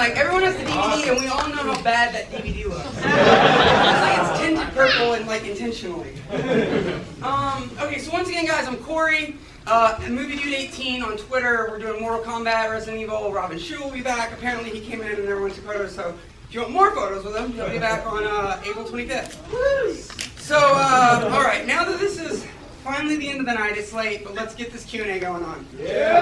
like, everyone has the DVD, and we all know how bad that DVD looks. It's like it's tinted purple and like intentionally. Okay, so once again, guys, I'm Corey. Movie Dude 18 on Twitter. We're doing Mortal Kombat, Resident Evil. Robin Shu will be back. Apparently, he came in and everyone took photos. So if you want more photos with him, he'll be back on April 25th. So, all right, now that this is finally the end of the night, it's late, but let's get this Q&A going on. Yeah!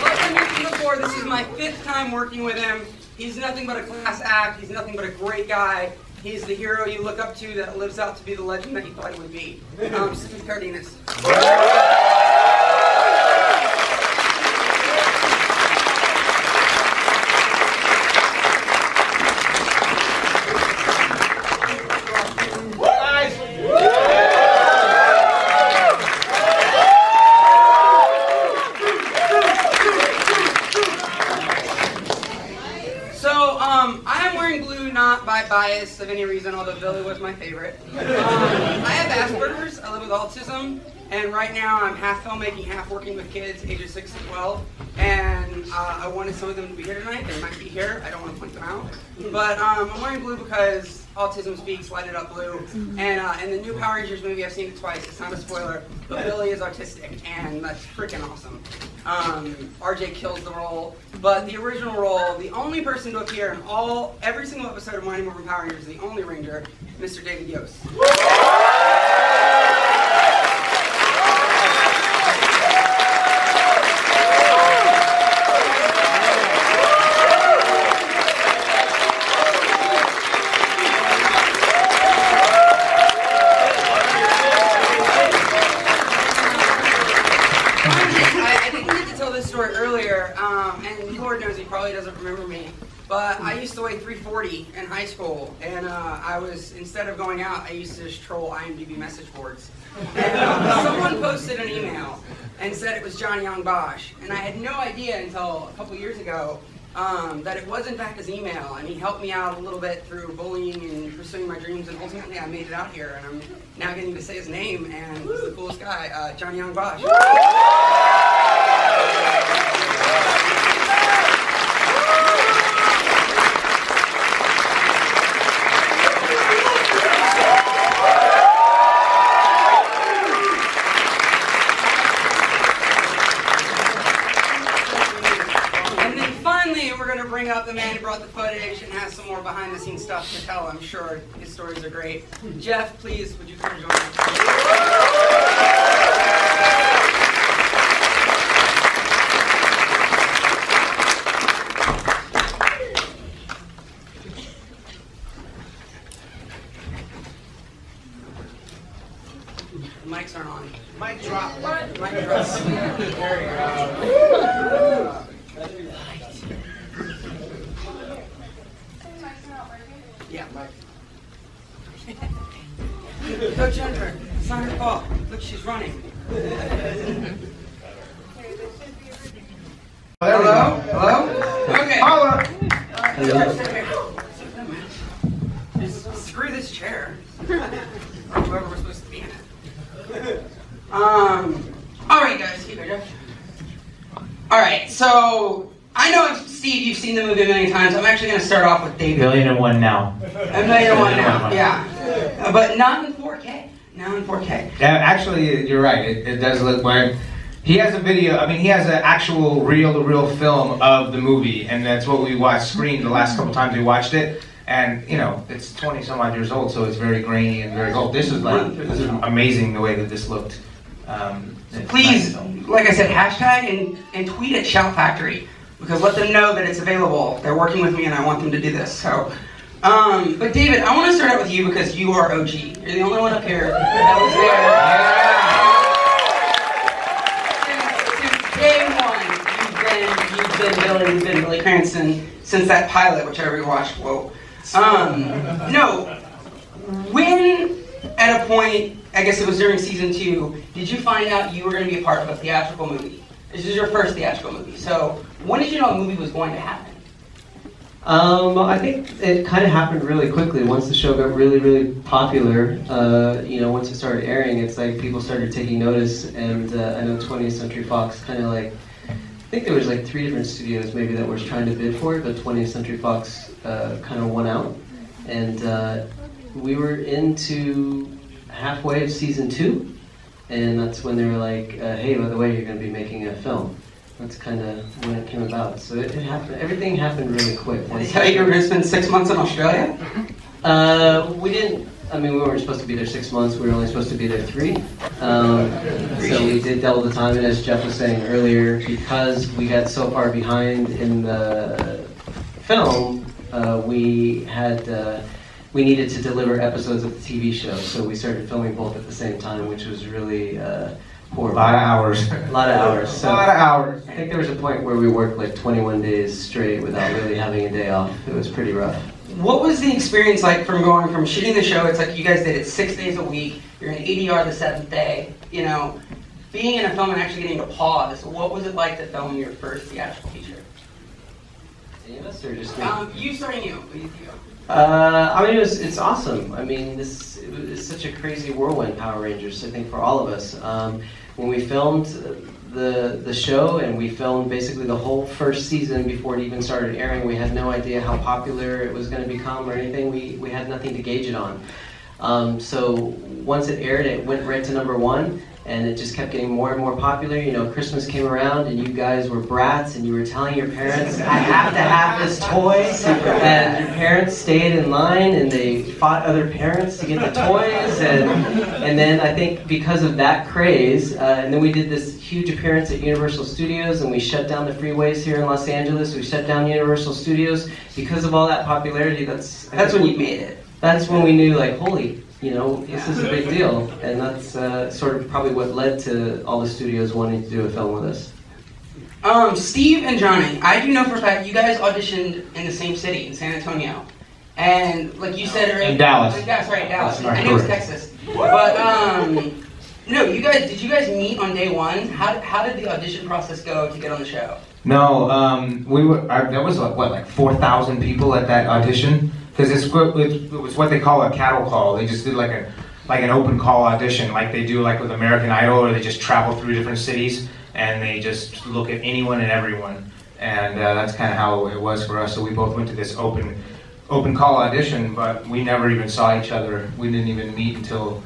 Like I mentioned before, this is my 5th time working with him. He's nothing but a class act. He's nothing but a great guy. He's the hero you look up to that lives out to be the legend that you thought he would be. Steve Cardenas. By bias of any reason, although Billy was my favorite. I have Asperger's, I live with autism, and right now I'm half filmmaking, half working with kids ages 6 to 12, and I wanted some of them to be here tonight. They might be here, I don't want to point them out. But I'm wearing blue because Autism Speaks, Light It Up Blue, and in the new Power Rangers movie, I've seen it twice, it's not a spoiler, but Billy is autistic, and that's freaking awesome. RJ kills the role, but the original role, the only person to appear in every single episode of Mighty Morphin Power Rangers, the only Ranger, Mr. David Yost. And Lord knows he probably doesn't remember me, but I used to weigh 340 in high school, and instead of going out, I used to just troll IMDb message boards. And someone posted an email and said it was Johnny Young Bosch, and I had no idea until a couple years ago that it was in fact his email, and he helped me out a little bit through bullying and pursuing my dreams, and ultimately I made it out here, and I'm now getting to say his name, and he's the coolest guy, Johnny Young Bosch. Bring up the man who brought the footage and has some more behind-the-scenes stuff to tell. I'm sure his stories are great. Jeff, please, would you come join us? The mics aren't on. Mic drop. Mic drop. There you go. Yeah. Coach Jennifer, it's not her fault. Look, she's running. Hello? Hello? Okay. Holla! Just screw this chair. Or whoever we're supposed to be in it. Alright guys, here we go. Alright, so I know, Steve, you've seen the movie many times. I'm actually going to start off with David. 1,000,001 now. 1,000,001 now, yeah. But not in 4K. Now in 4K. Yeah, actually, you're right. It does look weird. He has a video, I mean, he has an actual reel-to-reel film of the movie, and that's what we watched screened the last couple times we watched it. And, you know, it's 20-some-odd years old, so it's very grainy and very old. This is amazing the way that this looked. Please, like I said, hashtag and tweet at Shout Factory. Because let them know that it's available. They're working with me and I want them to do this. So, but David, I want to start out with you because you are OG. You're the only one up here that was there. Since day one, you've been Billy, you've been Billy Cranston since that pilot, which I rewatched. Whoa. No, when at a point, I guess it was during season 2, did you find out you were going to be a part of a theatrical movie? This is your first theatrical movie, so when did you know a movie was going to happen? I think it kind of happened really quickly. Once the show got really, really popular, once it started airing, it's like people started taking notice, and I know 20th Century Fox kind of like think there was like 3 different studios maybe that were trying to bid for it, but 20th Century Fox kind of won out. And we were into halfway of season 2, and that's when they were like, hey, by the way, you're going to be making a film. That's kind of when it came about. So it happened. Everything happened really quick. Did they tell you you were going to spend 6 months in Australia? We didn't. I mean, we weren't supposed to be there 6 months. We were only supposed to be there 3. So we did double the time. And as Jeff was saying earlier, because we got so far behind in the film, we needed to deliver episodes of the TV show. So we started filming both at the same time, which was really horrible. A lot of hours. A lot of hours. So A lot of hours. I think there was a point where we worked like 21 days straight without really having a day off. It was pretty rough. What was the experience like from going from shooting the show? It's like you guys did it 6 days a week. You're in ADR the 7th day. You know, being in a film and actually getting to pause. What was it like to film your first theatrical feature? Any of us or just me? You starting you. I mean, it's awesome. I mean, it's such a crazy whirlwind, Power Rangers, I think, for all of us. When we filmed the show, and we filmed basically the whole first season before it even started airing, we had no idea how popular it was going to become or anything. We had nothing to gauge it on. So once it aired, it went right to #1. And it just kept getting more and more popular. You know, Christmas came around and you guys were brats and you were telling your parents, I have to have this toy. And your parents stayed in line and they fought other parents to get the toys. And then I think because of that craze, and then we did this huge appearance at Universal Studios and we shut down the freeways here in Los Angeles. We shut down Universal Studios. Because of all that popularity, that's when you made it. That's when we knew, like, holy, you know, this is a big deal, and that's sort of probably what led to all the studios wanting to do a film with us. Steve and Johnny, I do know for a fact you guys auditioned in the same city, in San Antonio. And like you said earlier... In Dallas. Dallas. I knew it was Texas. But, no, did you guys meet on day 1? How did the audition process go to get on the show? No, there was like 4,000 people at that audition. Because it was what they call a cattle call. They just did like an open call audition, like they do like with American Idol, or they just travel through different cities and they just look at anyone and everyone. And that's kind of how it was for us. So we both went to this open call audition, but we never even saw each other. We didn't even meet until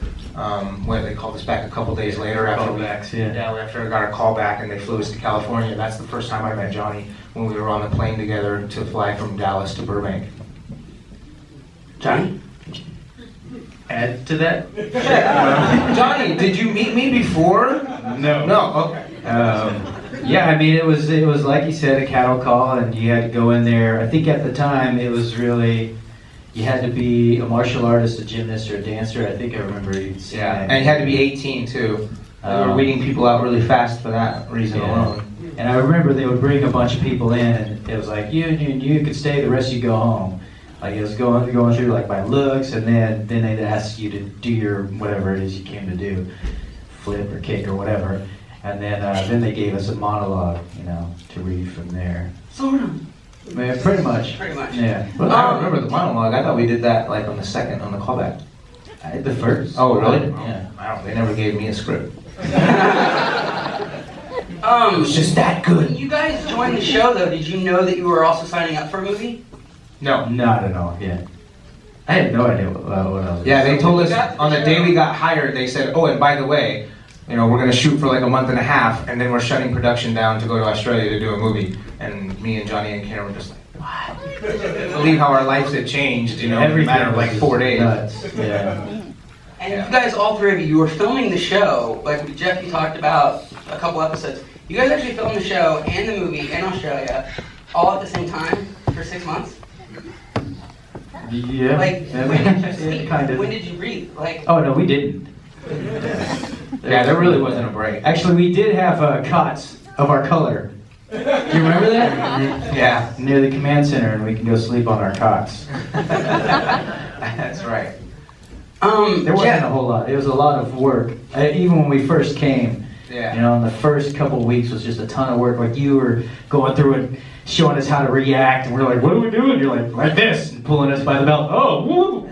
when they called us back a couple days later after I got a call back and they flew us to California. That's the first time I met Johnny, when we were on the plane together to fly from Dallas to Burbank. Johnny? Add to that? Johnny, did you meet me before? No. No, okay. Yeah, I mean, it was like you said, a cattle call, and you had to go in there. I think at the time it was really, you had to be a martial artist, a gymnast, or a dancer. I think I remember you saying that. And you had to be 18 too. We were weeding people out really fast for that reason alone. And I remember they would bring a bunch of people in, and it was like, you could stay, the rest of you go home. Like it was going through like my looks, and then they'd ask you to do your whatever it is you came to do, flip or kick or whatever, and then they gave us a monologue, you know, to read from there. Sort of. Man, pretty much. Pretty much. Yeah. But I don't remember the monologue. I thought we did that like on the callback. The first. Oh, really? Yeah. They never gave me a script. It was just that good. When you guys joined the show, though, did you know that you were also signing up for a movie? No. Not at all, yeah. I had no idea what I was. Yeah, they told us on the day we got hired, they said, oh, and by the way, you know, we're going to shoot for like a month and a half, and then we're shutting production down to go to Australia to do a movie. And me and Johnny and Karen were just like, what? I couldn't believe how our lives had changed, you know, in a matter of like 4 days. Nuts. Yeah. And you guys, all 3 of you were filming the show, like Jeff, you talked about a couple episodes. You guys actually filmed the show and the movie in Australia all at the same time for 6 months? Yeah. Like, when did you speak? Kind of. When did you read? Like, Oh, no, we didn't. Yeah, there really wasn't a break. Actually, we did have cots of our color. Do you remember that? Yeah. Near the command center, and we can go sleep on our cots. That's right. There wasn't a whole lot. It was a lot of work. Even when we first came, Yeah. you know, in the first couple of weeks was just a ton of work. Like you were going through it, showing us how to react, and we're like, what are we doing? You're like this, and pulling us by the belt. Oh, woo!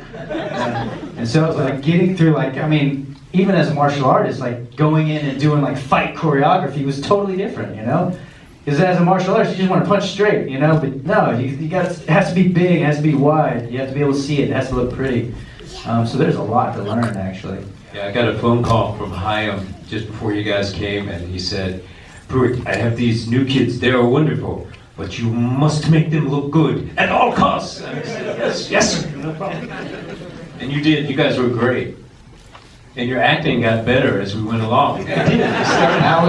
And so it was like getting through, like, I mean, even as a martial artist, like going in and doing like fight choreography was totally different, you know? Because as a martial artist, you just want to punch straight, you know. But no, you got it has to be big, it has to be wide. You have to be able to see it. It has to look pretty. So there's a lot to learn, actually. Yeah, I got a phone call from Chaim just before you guys came, and he said, "Pruitt, I have these new kids. They are wonderful, but you must make them look good at all costs." And I said, yes, sir, no problem. And you did. You guys were great. And your acting got better as we went along. They didn't have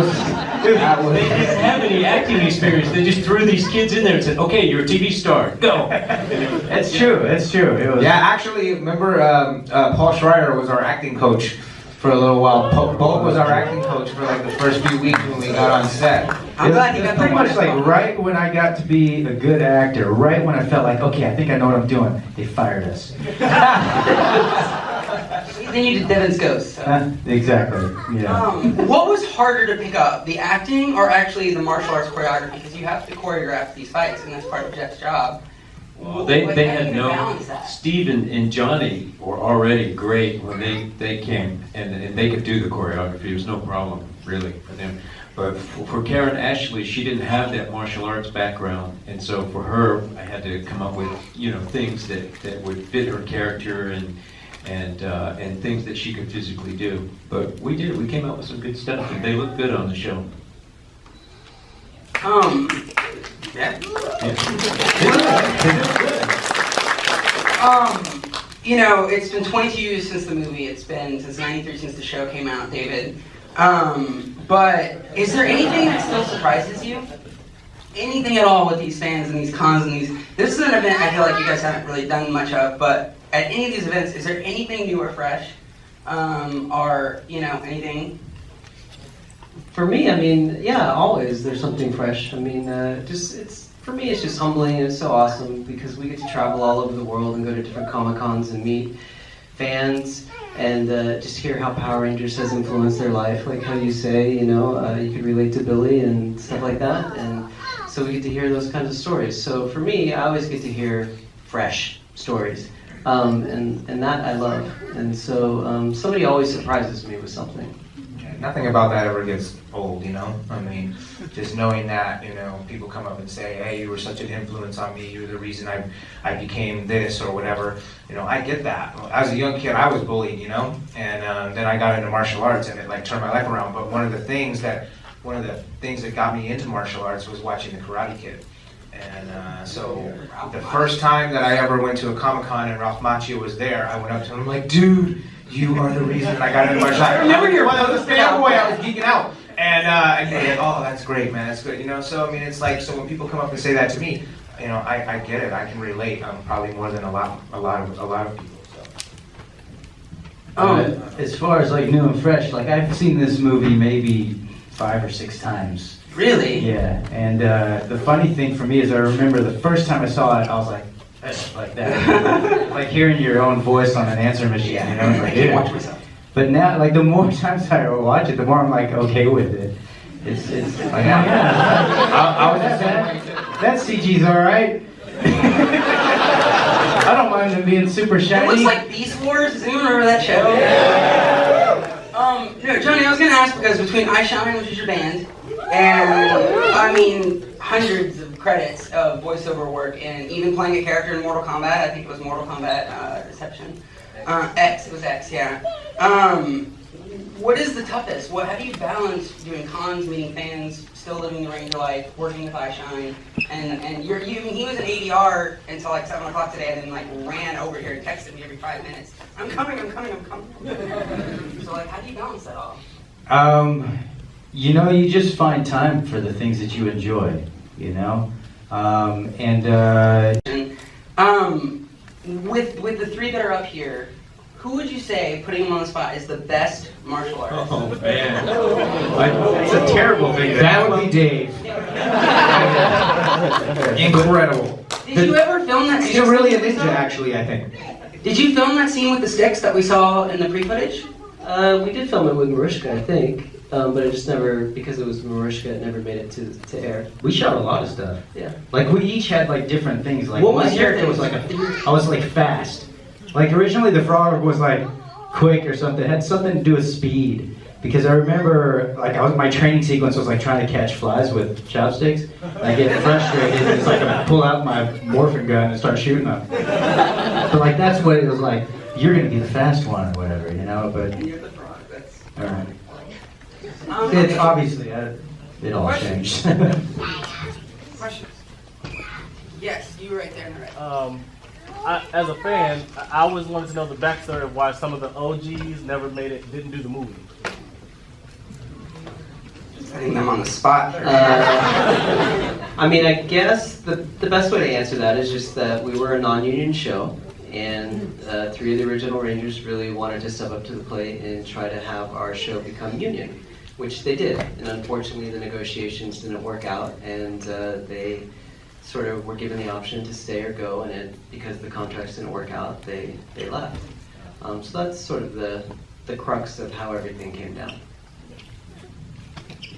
any acting experience. They just threw these kids in there and said, "Okay, you're a TV star. Go." It's true. It's true. It was. Yeah, actually, remember Paul Schreier was our acting coach for a little while. Bo was our acting coach for like the first few weeks when we got on set. I'm glad you got pretty much like right when I got to be a good actor, right when I felt like, okay, I think I know what I'm doing, they fired us. Then you did Devin's Ghost. So. Exactly. Yeah. What was harder to pick up, the acting or actually the martial arts choreography? Because you have to choreograph these fights, and that's part of Jeff's job. Well, they had no. Steve and Johnny were already great when they came, and they could do the choreography. It was no problem really for them. But for Karen Ashley, she didn't have that martial arts background, and so for her, I had to come up with things that would fit her character and things that she could physically do. But we did. We came up with some good stuff, and they look good on the show. Yeah. It's been 22 years since the movie. It's been since '93 since the show came out, David. But is there anything that still surprises you? Anything at all with these fans and these cons and these? This is an event I feel like you guys haven't really done much of, but at any of these events, is there anything new or fresh? Or anything? For me, I mean, yeah, always there's something fresh. I mean, for me, it's just humbling and it's so awesome because we get to travel all over the world and go to different Comic-Cons and meet fans and just hear how Power Rangers has influenced their life. Like how you say, you could relate to Billy and stuff like that. And so we get to hear those kinds of stories. So for me, I always get to hear fresh stories. And that I love. And so somebody always surprises me with something. Nothing about that ever gets old, I mean, just knowing that, people come up and say, "Hey, you were such an influence on me. You're the reason I became this or whatever." I get that. As a young kid, I was bullied, and then I got into martial arts and it like turned my life around. But one of the things that got me into martial arts was watching The Karate Kid. And so the first time that I ever went to a Comic-Con and Ralph Macchio was there, I went up to him like, "Dude, you are the reason I got into martial arts." I remember you were one of those fanboy, I was geeking out. And oh, that's great, man, that's good. So I mean, it's like, so when people come up and say that to me, I get it, I can relate. Probably more than a lot of people. So. As far as like new and fresh, like I've seen this movie maybe 5 or 6 times. Really? Yeah, and the funny thing for me is I remember the first time I saw it, I was like that, like hearing your own voice on an answer machine. I can't watch myself. But now, like the more times I watch it, the more I'm like okay with it. It's like, I was just saying, that CG's all right. I don't mind them being super shiny. It looks like Beast Wars. Does anyone remember that show? Yeah. Johnny, I was gonna ask because between I Shine, which is your band, and hundreds of credits of voiceover work, and even playing a character in Mortal Kombat. I think it was Mortal Kombat Reception. X. It was X. Yeah. What is the toughest? How do you balance doing cons, meeting fans, still living the Ranger life, working with I Shine, and he was an ADR until like 7 o'clock today, and then ran over here and texted me every 5 minutes. I'm coming. So how do you balance that all? You just find time for the things that you enjoy, With the 3 that are up here, who would you say, putting them on the spot, is the best martial artist? Oh man, it's a terrible thing. That would be Dave. Incredible. Did you ever film that? He's really a ninja, actually, I think. Did you film that scene with the sticks that we saw in the pre-footage? We did film it with Mariska, I think. But it just never, because it was Mariska, it never made it to air. We shot a lot of stuff. Yeah. Like we each had different things. Like what one was your character was I was fast. Like originally the frog was quick or something. It had something to do with speed. because I remember like my training sequence was like trying to catch flies with chopsticks. And I get frustrated. It's like I pull out my Morphin gun and start shooting them. But like that's what it was like. You're gonna be the fast one or whatever, you know. But You're the frog. That's. all right. Um, It's obviously it all changed. Questions? Yes, you right there in the red. As a fan, I always wanted to know the backstory of why some of the OGs never made it, didn't do the movie. Putting them on the spot. I mean, I guess the best way to answer that is just that we were a non-union show, and 3 of the original Rangers really wanted to step up to the plate and try to have our show become union, which they did. And unfortunately, the negotiations didn't work out, and they sort of were given the option to stay or go, and because the contracts didn't work out, they left. So that's sort of the crux of how everything came down.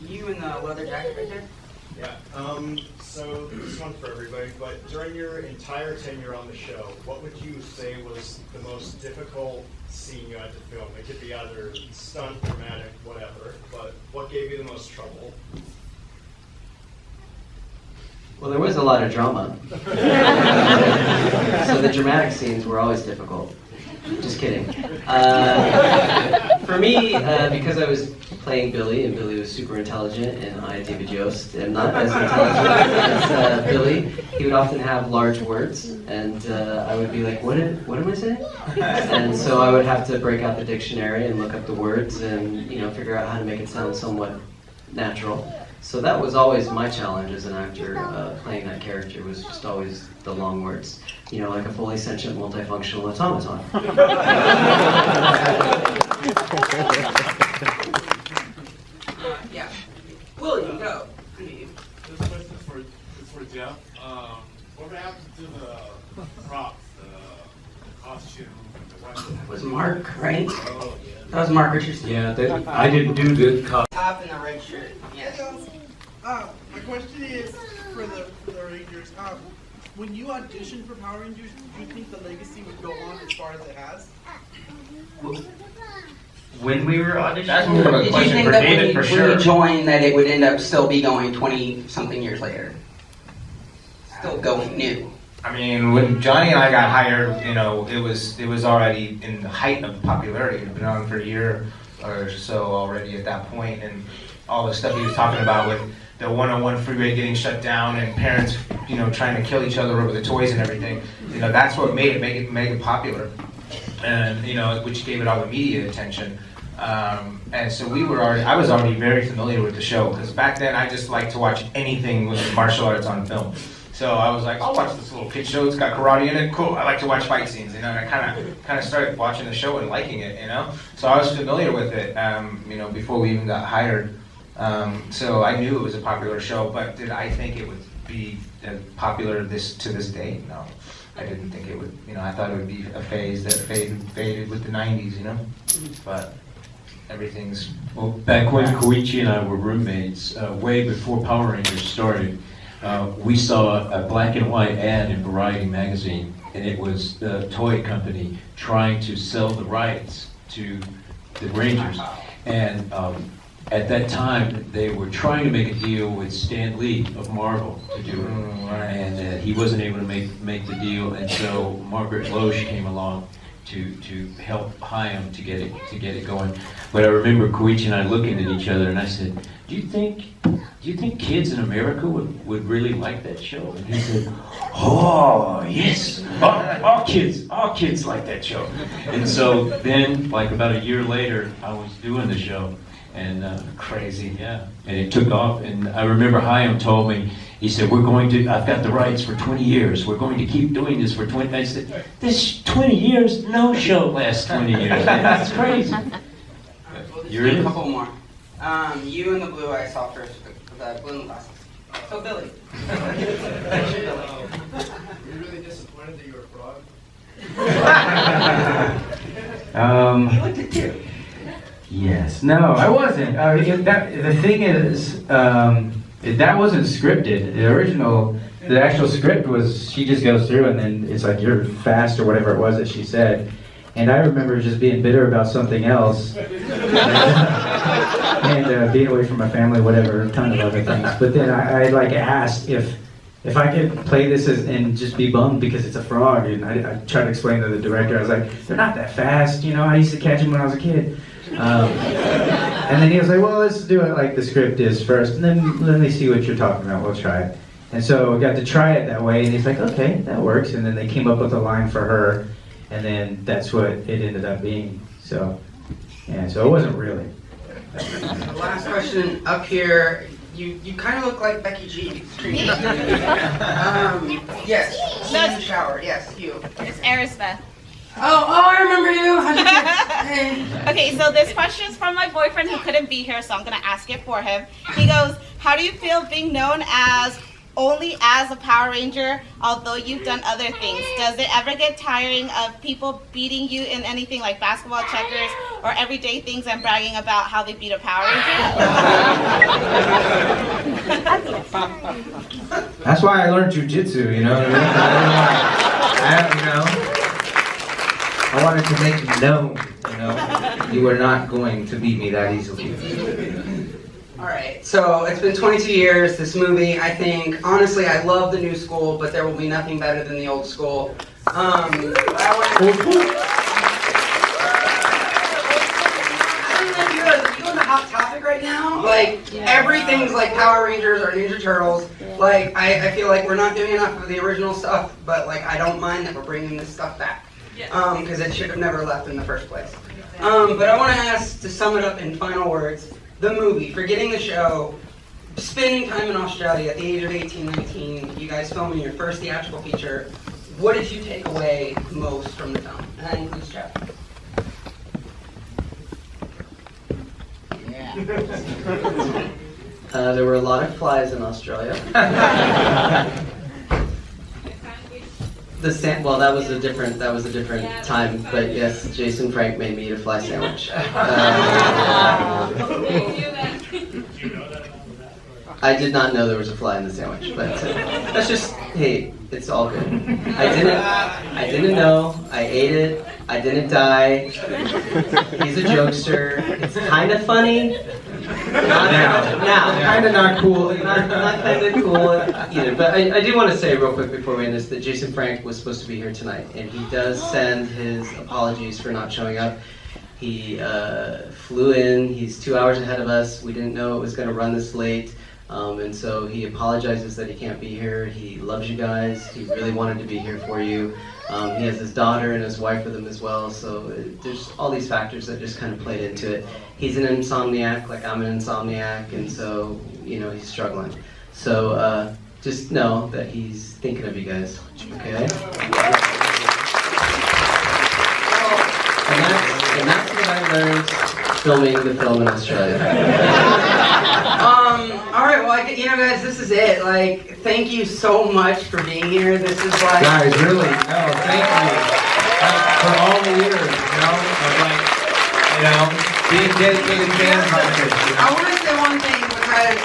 You in the leather jacket right there? Yeah, so this one's for everybody, but during your entire tenure on the show, what would you say was the most difficult scene you had to film? It could be either stunt, dramatic, whatever, but what gave you the most trouble? Well, there was a lot of drama. So the dramatic scenes were always difficult. Just kidding. For me, because I was playing Billy, and Billy was super intelligent, and I, David Yost, am not as intelligent as Billy, he would often have large words, and I would be like, what am I saying? And so I would have to break out the dictionary and look up the words and, you know, figure out how to make it sound somewhat natural. So that was always my challenge as an actor, playing that character, was just always the long words. You know, like a fully sentient, multifunctional automaton. Yeah. William, go. I need you. This question is for Jeff. What happened to the props, the costume, and the weapon? That was Mark, right? Oh, yeah. That was Mark Richardson. Yeah, I didn't do the Top in the red shirt. Yes. My question is for the Rangers. When you auditioned for Power Rangers, do you think the legacy would go on as far as it has? When we were auditioning, That's more of a Did you question think for that David for when sure. you joined that it would end up still be going 20-something years later? Still going new. I mean, when Johnny and I got hired, you know, it was already in the height of popularity. It had been on for a year or so already at that point, and all the stuff he was talking about with the 101 freeway getting shut down and parents, you know, trying to kill each other over the toys and everything. You know, that's what made it popular, and you know, which gave it all the media attention. And so I was already very familiar with the show, because back then I just liked to watch anything with martial arts on film. So I was like, I'll watch this little kid show. It's got karate in it. Cool. I like to watch fight scenes, you know. And I kind of started watching the show and liking it, you know. So I was familiar with it, you know, before we even got hired. So I knew it was a popular show, but did I think it would be popular to this day? No, I didn't think it would. You know, I thought it would be a phase that faded with the '90s, you know. But everything's Well, back when Koichi and I were roommates, way before Power Rangers started, we saw a black and white ad in Variety magazine, and it was the toy company trying to sell the rights to the Rangers. And at that time, they were trying to make a deal with Stan Lee of Marvel to do it, and he wasn't able to make the deal, and so Margaret Loesch came along to help Chaim to get it going. But I remember Koichi and I looking at each other, and I said, do you think kids in America would really like that show? And he said, oh, yes, all kids like that show. And so then, like about a year later, I was doing the show, and crazy, yeah. And it took off, and I remember Chaim told me, he said, I've got the rights for 20 years. We're going to keep doing this for 20. I said, this 20 years? No show lasts 20 years. That's crazy. You're in a couple more. You and the blue I saw first, the blue and glasses. So Billy. Were you really disappointed that you were a fraud? You liked it too. Yes. No, I wasn't. The thing is, that wasn't scripted. The actual script was, she just goes through and then it's like, you're fast or whatever it was that she said. And I remember just being bitter about something else. and being away from my family, whatever, a ton of other things. But then I like asked if I could play this and just be bummed because it's a frog, and I tried to explain to the director, I was like, they're not that fast, you know, I used to catch them when I was a kid. And then he was like, well, let's do it like the script is first, and then let me see what you're talking about, we'll try it. And so I got to try it that way, and he's like, okay, that works, and then they came up with a line for her, and then that's what it ended up being. So, yeah, so it wasn't really. Last question up here. You kind of look like Becky G. Yes. In the shower. Yes, you. It's Arisbeth. Oh, I remember you. How'd you get? Hey. Okay, so this question is from my boyfriend who couldn't be here, so I'm gonna ask it for him. He goes, how do you feel being known as only as a Power Ranger, although you've done other things? Does it ever get tiring of people beating you in anything like basketball, checkers, or everyday things and bragging about how they beat a Power Ranger? That's why I learned jujitsu, you know what I mean? I wanted to make you know, you were not going to beat me that easily. Alright, so it's been 22 years, this movie, I think, honestly, I love the new school, but there will be nothing better than the old school. I think that you go to Hot Topic right now, like, everything's like Power Rangers or Ninja Turtles. Like, I feel like we're not doing enough of the original stuff, but like, I don't mind that we're bringing this stuff back. Because it should have never left in the first place. But I want to ask, to sum it up in final words, the movie, forgetting the show, spending time in Australia at the age of 18, 19, you guys filming your first theatrical feature, what did you take away most from the film? And that includes Jeff. There were a lot of flies in Australia. Well, that was a different time, but yes, Jason Frank made me eat a fly sandwich. I did not know there was a fly in the sandwich, but that's just, hey, it's all good. I didn't know. I ate it. I didn't die. He's a jokester. It's kind of funny. Now. Kind of not cool. Not kind of cool either. But I do want to say real quick before we end this that Jason Frank was supposed to be here tonight, and he does send his apologies for not showing up. He flew in. He's 2 hours ahead of us. We didn't know it was going to run this late. And so he apologizes that he can't be here. He loves you guys. He really wanted to be here for you. He has his daughter and his wife with him as well, so there's all these factors that just kind of played into it. He's an insomniac, like I'm an insomniac, and so, you know, he's struggling. So just know that he's thinking of you guys, okay? And that's what I learned filming the film in Australia. Alright, well, you know, guys, this is it. Like, thank you so much for being here. This is like... Guys, really, no, thank you. For all the years, being dedicated fans like this. I want to say one thing, because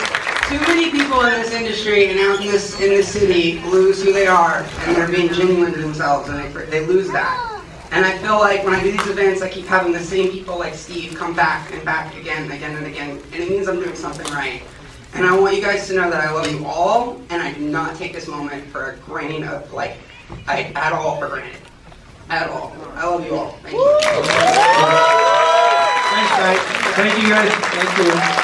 too many people in this industry and out in this city lose who they are, and they're being genuine to themselves, and they lose that. And I feel like when I do these events, I keep having the same people like Steve come back and back again and again and again, and it means I'm doing something right. And I want you guys to know that I love you all, and I do not take this moment for a grain of, at all for granted. At all. I love you all. Thank you. Thanks, guys. Thank you, guys. Thank you.